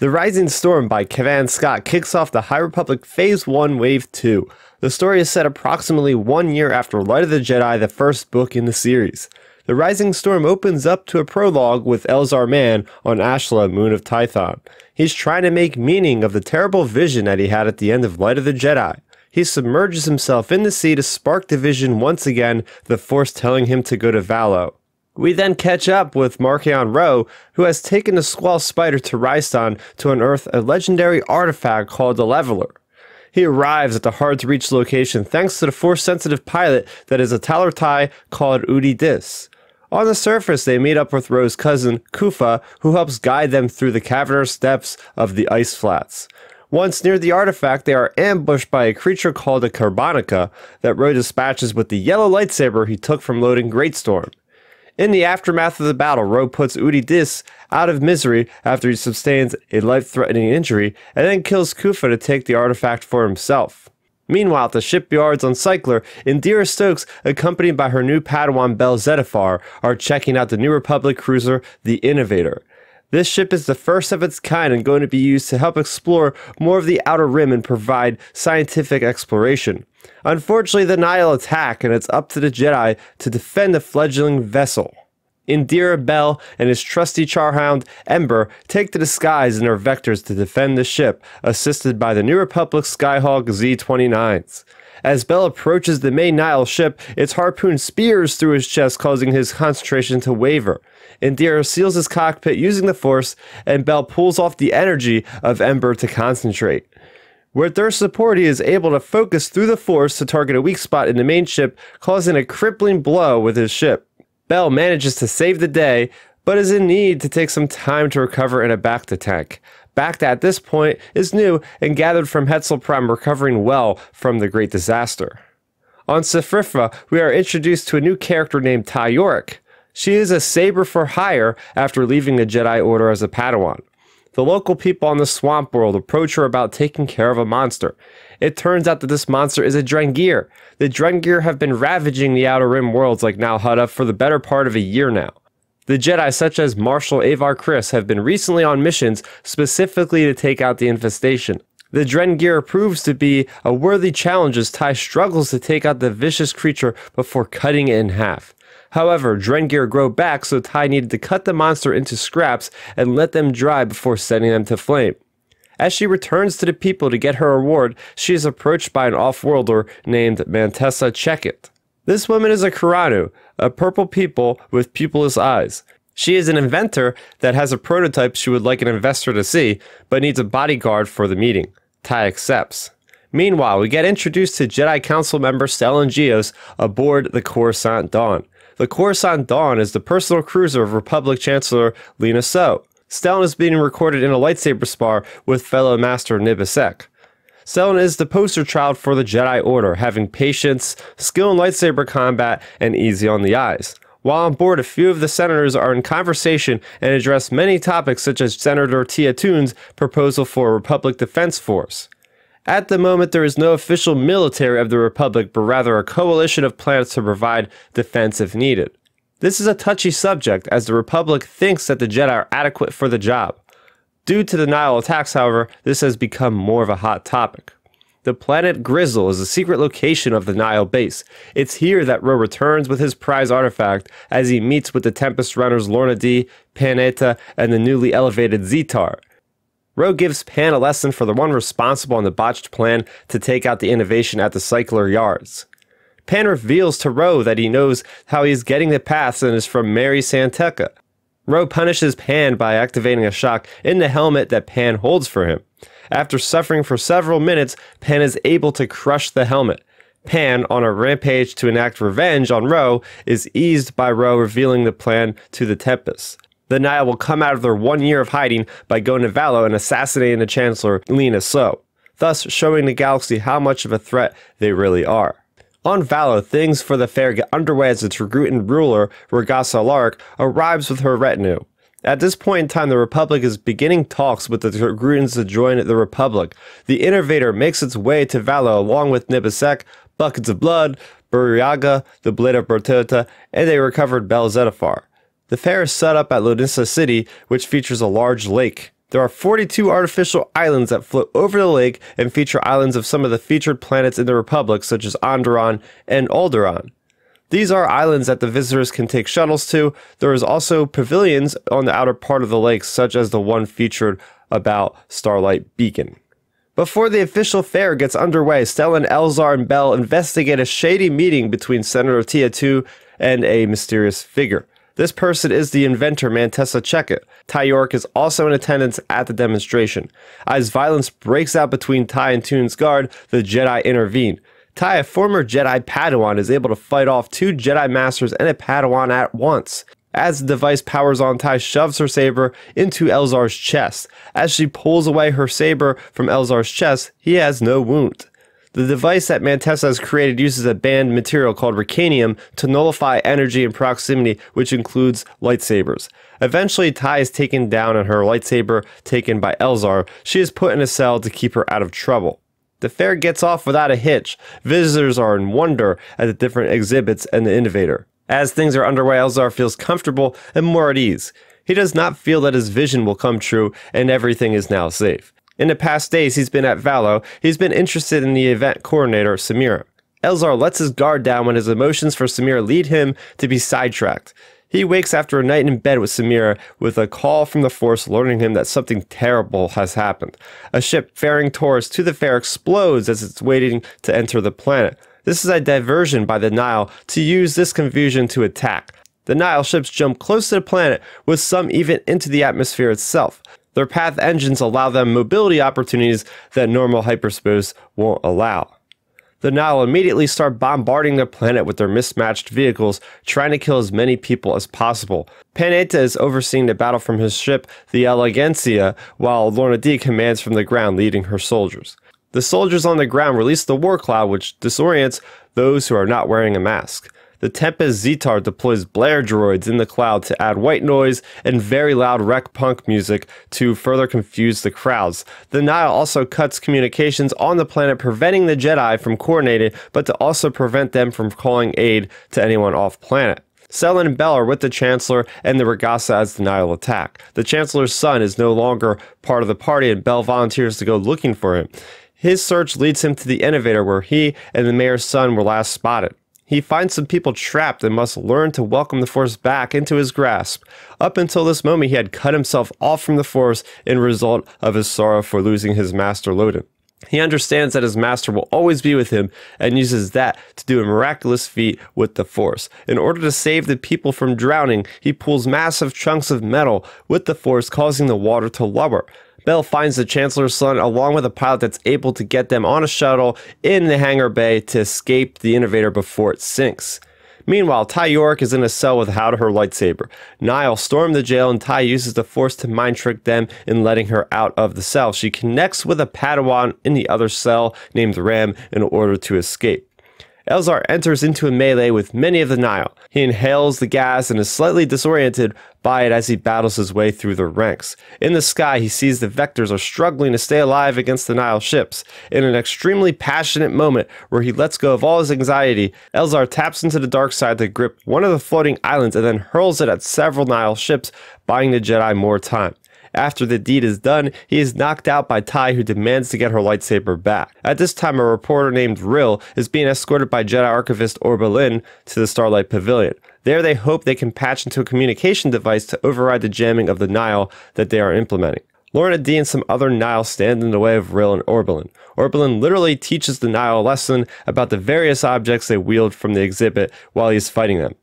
The Rising Storm by Cavan Scott kicks off the High Republic Phase 1 Wave 2. The story is set approximately 1 year after Light of the Jedi, the first book in the series. The Rising Storm opens up to a prologue with Elzar Mann on Ashla, moon of Tython. He's trying to make meaning of the terrible vision that he had at the end of Light of the Jedi. He submerges himself in the sea to spark the vision once again, the Force telling him to go to Valo. We then catch up with Marchion Ro, who has taken the Squall Spider to Rhyston to unearth a legendary artifact called the Leveler. He arrives at the hard-to-reach location thanks to the Force-sensitive pilot that is a Talartai called Udi Dis. On the surface, they meet up with Ro's cousin, Kufa, who helps guide them through the cavernous depths of the ice flats. Once near the artifact, they are ambushed by a creature called a Carbonica that Ro dispatches with the yellow lightsaber he took from loading Greatstorm. In the aftermath of the battle, Ro puts Udi Dis out of misery after he sustains a life-threatening injury, and then kills Kufa to take the artifact for himself. Meanwhile, at the shipyards on Cycler, Indira Stokes, accompanied by her new Padawan Bel Zettifar, are checking out the New Republic cruiser, the Innovator. This ship is the first of its kind and going to be used to help explore more of the Outer Rim and provide scientific exploration. Unfortunately, the Nihil attack, and it's up to the Jedi to defend the fledgling vessel. Indira, Bel, and his trusty Charhound, Ember, take to the skies in their vectors to defend the ship, assisted by the New Republic Skyhawk Z-29s. As Bel approaches the main Nihil ship, its harpoon spears through his chest, causing his concentration to waver. Indira seals his cockpit using the Force, and Bel pulls off the energy of Ember to concentrate. With their support, he is able to focus through the Force to target a weak spot in the main ship, causing a crippling blow with his ship. Bel manages to save the day, but is in need to take some time to recover in a Bacta tank. Bacta at this point is new and gathered from Hetzel Prime, recovering well from the Great Disaster. On Sifrifa, we are introduced to a new character named Ty Yorick. She is a saber for hire after leaving the Jedi Order as a Padawan. The local people on the swamp world approach her about taking care of a monster. It turns out that this monster is a Drengir. The Drengir have been ravaging the Outer Rim worlds like Nal Hutta for the better part of a year now. The Jedi, such as Marshal Avar Kriss, have been recently on missions specifically to take out the infestation. The Drengir proves to be a worthy challenge as Ty struggles to take out the vicious creature before cutting it in half. However, Drengir grow back, so Ty needed to cut the monster into scraps and let them dry before setting them to flame. As she returns to the people to get her reward, she is approached by an off-worlder named Mantessa Checkit. This woman is a Kuranu, a purple people with pupilless eyes. She is an inventor that has a prototype she would like an investor to see, but needs a bodyguard for the meeting. Ty accepts. Meanwhile, we get introduced to Jedi Council member Stellan Gios aboard the Coruscant Dawn. The Coruscant Dawn is the personal cruiser of Republic Chancellor Lina So. Stellan is being recorded in a lightsaber spar with fellow Master Nibisek. Stellan is the poster child for the Jedi Order, having patience, skill in lightsaber combat, and easy on the eyes. While on board, a few of the senators are in conversation and address many topics such as Senator Tia Toon's proposal for a Republic Defense Force. At the moment, there is no official military of the Republic, but rather a coalition of planets to provide defense if needed. This is a touchy subject, as the Republic thinks that the Jedi are adequate for the job. Due to the Nihil attacks, however, this has become more of a hot topic. The planet Grizzle is a secret location of the Nihil base. It's here that Ro returns with his prize artifact as he meets with the Tempest Runners Lorna D, Panetta, and the newly elevated Zetar. Ro gives Pan a lesson for the one responsible on the botched plan to take out the innovation at the Cycler Yards. Pan reveals to Ro that he knows how he is getting the paths and is from Mary Santeca. Ro punishes Pan by activating a shock in the helmet that Pan holds for him. After suffering for several minutes, Pan is able to crush the helmet. Pan, on a rampage to enact revenge on Ro, is eased by Ro revealing the plan to the Tempest. The Nihil will come out of their 1 year of hiding by going to Valo and assassinating the Chancellor Lina So, thus showing the galaxy how much of a threat they really are. On Valo, things for the fair get underway as the Togrutan ruler, Regasa Lark, arrives with her retinue. At this point in time, the Republic is beginning talks with the Togrutans to join the Republic. The Innovator makes its way to Valo along with Nibisek, Buckets of Blood, Buriaga, the Blade of Bertota, and a recovered Bel Zettifar. The fair is set up at Lodissa City, which features a large lake. There are 42 artificial islands that float over the lake and feature islands of some of the featured planets in the Republic, such as Onderon and Alderaan. These are islands that the visitors can take shuttles to. There is also pavilions on the outer part of the lake, such as the one featured about Starlight Beacon. Before the official fair gets underway, Stellan, Elzar, and Bell investigate a shady meeting between Senator Tia-2 and a mysterious figure. This person is the inventor Mantessa Checkett. Ty York is also in attendance at the demonstration. As violence breaks out between Ty and Toon's guard, the Jedi intervene. Ty, a former Jedi Padawan, is able to fight off 2 Jedi Masters and a Padawan at once. As the device powers on, Ty shoves her saber into Elzar's chest. As she pulls away her saber from Elzar's chest, he has no wound. The device that Mantessa has created uses a banned material called Ricanium to nullify energy in proximity, which includes lightsabers. Eventually, Ty is taken down and her lightsaber taken by Elzar. She is put in a cell to keep her out of trouble. The fair gets off without a hitch. Visitors are in wonder at the different exhibits and the Innovator. As things are underway, Elzar feels comfortable and more at ease. He does not feel that his vision will come true and everything is now safe. In the past days he's been at Valo, he's been interested in the event coordinator, Samira. Elzar lets his guard down when his emotions for Samira lead him to be sidetracked. He wakes after a night in bed with Samira with a call from the Force alerting him that something terrible has happened. A ship ferrying tourists to the fair explodes as it's waiting to enter the planet. This is a diversion by the Nihil to use this confusion to attack. The Nihil ships jump close to the planet, with some even into the atmosphere itself. Their path engines allow them mobility opportunities that normal hyperspace won't allow. The Nihil immediately start bombarding the planet with their mismatched vehicles, trying to kill as many people as possible. Panetta is overseeing the battle from his ship, the Elegancia, while Lorna D commands from the ground, leading her soldiers. The soldiers on the ground release the war cloud, which disorients those who are not wearing a mask. The Tempest Zetar deploys Blair droids in the cloud to add white noise and very loud rec punk music to further confuse the crowds. The Nihil also cuts communications on the planet, preventing the Jedi from coordinating, but to also prevent them from calling aid to anyone off planet. Stellan and Bell are with the Chancellor and the Regassa as the Nihil attack. The Chancellor's son is no longer part of the party and Bell volunteers to go looking for him. His search leads him to the Innovator, where he and the mayor's son were last spotted. He finds some people trapped and must learn to welcome the Force back into his grasp. Up until this moment, he had cut himself off from the Force in result of his sorrow for losing his master Loden. He understands that his master will always be with him and uses that to do a miraculous feat with the Force. In order to save the people from drowning, he pulls massive chunks of metal with the Force, causing the water to lower. Bell finds the Chancellor's son along with a pilot that's able to get them on a shuttle in the hangar bay to escape the Innovator before it sinks. Meanwhile, Ty York is in a cell without her lightsaber. Nihil storm the jail and Ty uses the Force to mind trick them in letting her out of the cell. She connects with a Padawan in the other cell named Ram in order to escape. Elzar enters into a melee with many of the Nihil. He inhales the gas and is slightly disoriented by it as he battles his way through the ranks. In the sky, he sees the Vectors are struggling to stay alive against the Nihil ships. In an extremely passionate moment where he lets go of all his anxiety, Elzar taps into the dark side to grip one of the floating islands and then hurls it at several Nihil ships, buying the Jedi more time. After the deed is done, he is knocked out by Ty, who demands to get her lightsaber back. At this time, a reporter named Rill is being escorted by Jedi Archivist Orbelin to the Starlight Pavilion. There they hope they can patch into a communication device to override the jamming of the Nihil that they are implementing. Lorna D and some other Nihil stand in the way of Rill and Orbelin. Orbelin literally teaches the Nihil a lesson about the various objects they wield from the exhibit while he is fighting them.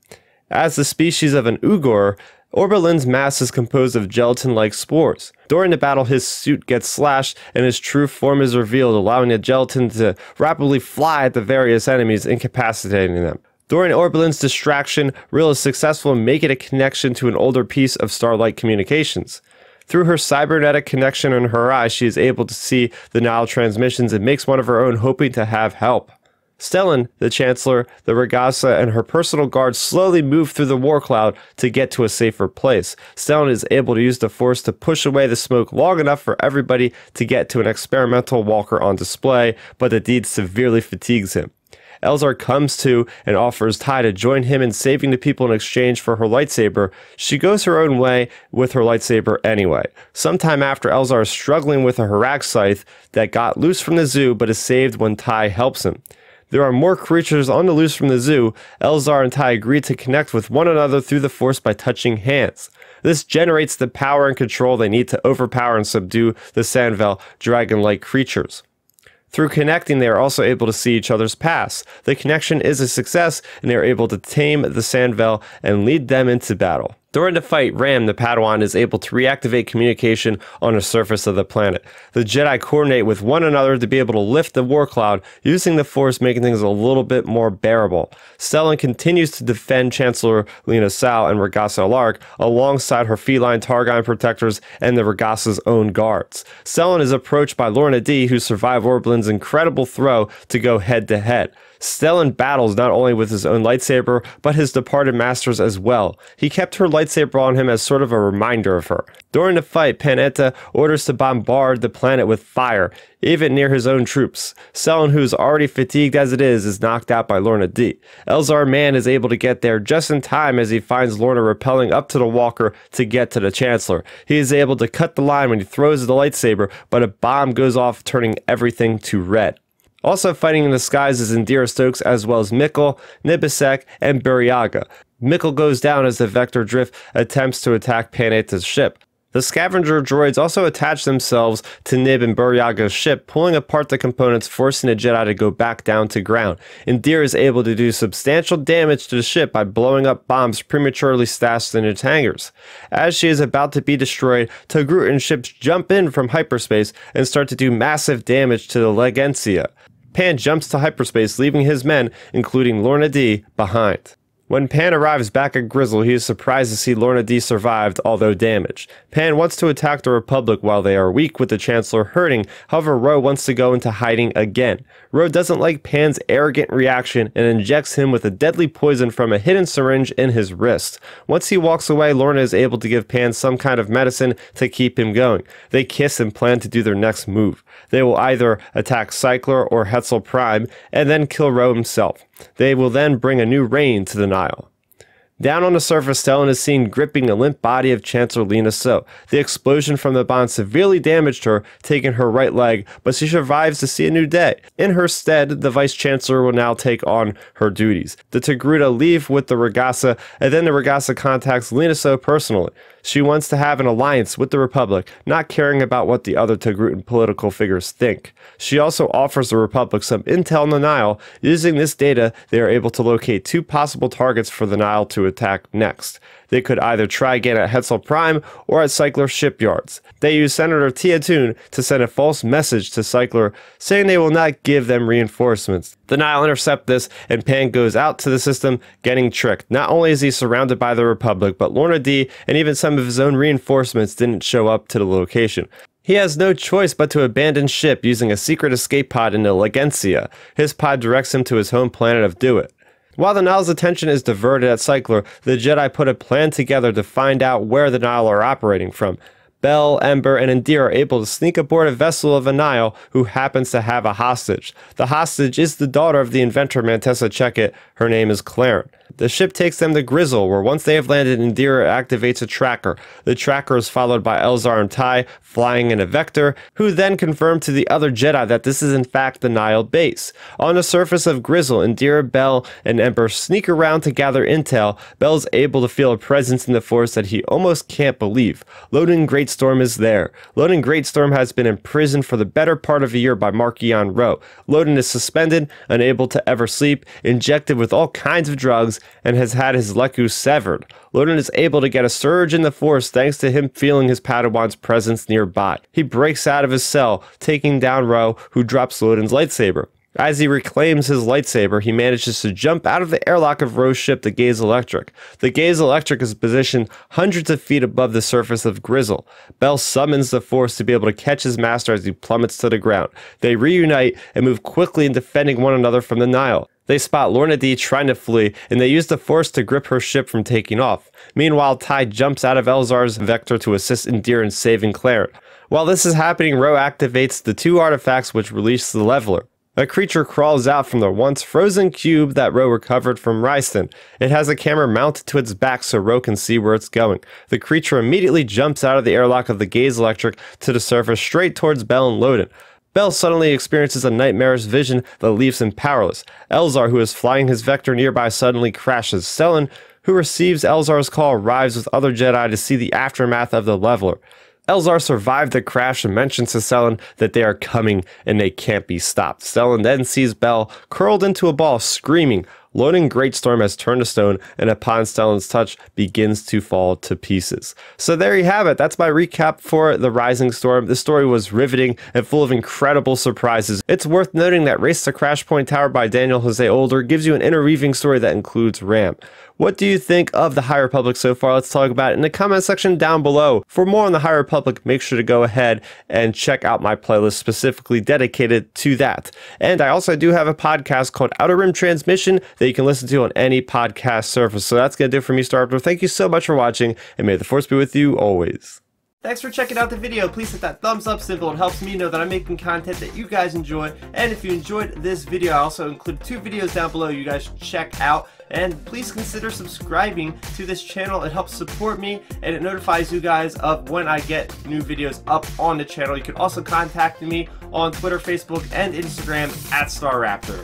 As the species of an Ugor, Orbelin's mass is composed of gelatin-like spores. During the battle, his suit gets slashed and his true form is revealed, allowing the gelatin to rapidly fly at the various enemies, incapacitating them. During Orbelin's distraction, Rill is successful in making a connection to an older piece of Starlight communications. Through her cybernetic connection in her eye, she is able to see the Nihil transmissions and makes one of her own, hoping to have help. Stellan, the Chancellor, the Regassa, and her personal guard slowly move through the war cloud to get to a safer place. Stellan is able to use the Force to push away the smoke long enough for everybody to get to an experimental walker on display, but the deed severely fatigues him. Elzar comes to and offers Ty to join him in saving the people in exchange for her lightsaber. She goes her own way with her lightsaber anyway. Sometime after, Elzar is struggling with a Harak scythe that got loose from the zoo but is saved when Ty helps him. There are more creatures on the loose from the zoo. Elzar and Ty agree to connect with one another through the Force by touching hands. This generates the power and control they need to overpower and subdue the Sandvel dragon-like creatures. Through connecting, they are also able to see each other's paths. The connection is a success, and they are able to tame the Sandvel and lead them into battle. During the fight, Ram, the Padawan, is able to reactivate communication on the surface of the planet. The Jedi coordinate with one another to be able to lift the war cloud, using the Force, making things a little bit more bearable. Stellan continues to defend Chancellor Lina Sao and Regassa Alark alongside her feline Targon protectors and the Regassa's own guards. Stellan is approached by Lorna D, who survived Orblin's incredible throw to go head-to-head. Stellan battles not only with his own lightsaber, but his departed masters as well. He kept her lightsaber on him as sort of a reminder of her. During the fight, Panetta orders to bombard the planet with fire, even near his own troops. Stellan, who is already fatigued as it is knocked out by Lorna D. Elzar Mann is able to get there just in time as he finds Lorna rappelling up to the walker to get to the Chancellor. He is able to cut the line when he throws the lightsaber, but a bomb goes off, turning everything to red. Also fighting in the skies is Indira Stokes, as well as Mikkel, Nibisek, and Buryaga. Mikkel goes down as the Vector Drift attempts to attack Panetta's ship. The scavenger droids also attach themselves to Nib and Buryaga's ship, pulling apart the components, forcing the Jedi to go back down to ground. Indira is able to do substantial damage to the ship by blowing up bombs prematurely stashed in its hangars. As she is about to be destroyed, Togrutan and ships jump in from hyperspace and start to do massive damage to the Legancia. Pan jumps to hyperspace, leaving his men, including Lorna D, behind. When Pan arrives back at Grizzle, he is surprised to see Lorna D survived, although damaged. Pan wants to attack the Republic while they are weak with the Chancellor hurting, however Ro wants to go into hiding again. Ro doesn't like Pan's arrogant reaction and injects him with a deadly poison from a hidden syringe in his wrist. Once he walks away, Lorna is able to give Pan some kind of medicine to keep him going. They kiss and plan to do their next move. They will either attack Cycler or Hetzel Prime and then kill Ro himself. They will then bring a new reign to the Nihil. Down on the surface, Stellan is seen gripping the limp body of Chancellor Lina So. The explosion from the bomb severely damaged her, taking her right leg, but she survives to see a new day. In her stead, the Vice Chancellor will now take on her duties. The Togruta leave with the Regassa, and then the Regassa contacts Lina So personally. She wants to have an alliance with the Republic, not caring about what the other Togrutan political figures think. She also offers the Republic some intel on the Nihil. Using this data, they are able to locate two possible targets for the Nihil to attack next. They could either try again at Hetzel Prime or at Cycler shipyards. They use Senator Tia Toon to send a false message to Cycler, saying they will not give them reinforcements. The Nihil intercept this, and Pan goes out to the system, getting tricked. Not only is he surrounded by the Republic, but Lorna D and even some of his own reinforcements didn't show up to the location. He has no choice but to abandon ship using a secret escape pod in the Legancia. His pod directs him to his home planet of Duat. While the Nihil's attention is diverted at Cycler, the Jedi put a plan together to find out where the Nihil are operating from. Bell, Ember, and Indira are able to sneak aboard a vessel of a Nihil who happens to have a hostage. The hostage is the daughter of the inventor Mantessa Checkett. Her name is Clarence. The ship takes them to Grizzle, where once they have landed, Indira activates a tracker. The tracker is followed by Elzar and Ty flying in a Vector, who then confirm to the other Jedi that this is in fact the Nihil base. On the surface of Grizzle, Indira, Bell, and Ember sneak around to gather intel. Bell's able to feel a presence in the Force that he almost can't believe. Loden Greatstorm is there. Loden Greatstorm has been imprisoned for the better part of a year by Marchion Ro. Loden is suspended, unable to ever sleep, injected with all kinds of drugs, and has had his Leku severed. Loden is able to get a surge in the Force thanks to him feeling his Padawan's presence nearby. He breaks out of his cell, taking down Ro, who drops Loden's lightsaber. As he reclaims his lightsaber, he manages to jump out of the airlock of Ro's ship, the Gaze Electric. The Gaze Electric is positioned hundreds of feet above the surface of Grizzle. Bell summons the Force to be able to catch his master as he plummets to the ground. They reunite and move quickly in defending one another from the Nihil. They spot Lorna D trying to flee, and they use the Force to grip her ship from taking off. Meanwhile, Ty jumps out of Elzar's Vector to assist Indira in saving Clarence. While this is happening, Ro activates the two artifacts which release the Leveler. A creature crawls out from the once frozen cube that Ro recovered from Ryston. It has a camera mounted to its back so Ro can see where it's going. The creature immediately jumps out of the airlock of the Gaze Electric to the surface straight towards Bell and Loden. Bell suddenly experiences a nightmarish vision that leaves him powerless. Elzar, who is flying his vector nearby, suddenly crashes. Stellan, who receives Elzar's call, arrives with other Jedi to see the aftermath of the leveler. Elzar survived the crash and mentions to Stellan that they are coming and they can't be stopped. Stellan then sees Bell curled into a ball, screaming. Loden Greatstorm has turned to stone, and upon Stellan's touch, begins to fall to pieces. So there you have it. That's my recap for The Rising Storm. This story was riveting and full of incredible surprises. It's worth noting that Race to Crash Point Tower by Daniel Jose Older gives you an interweaving story that includes Ram. What do you think of the High Republic so far? Let's talk about it in the comment section down below. For more on the High Republic, make sure to go ahead and check out my playlist specifically dedicated to that. And I also do have a podcast called Outer Rim Transmission that you can listen to on any podcast service. So that's going to do it for me, Starrapter. Thank you so much for watching, and may the Force be with you always. Thanks for checking out the video. Please hit that thumbs up symbol. It helps me know that I'm making content that you guys enjoy. And if you enjoyed this video, I also include 2 videos down below you guys should check out. And please consider subscribing to this channel. It helps support me and it notifies you guys of when I get new videos up on the channel. You can also contact me on Twitter, Facebook, and Instagram at Starrapter.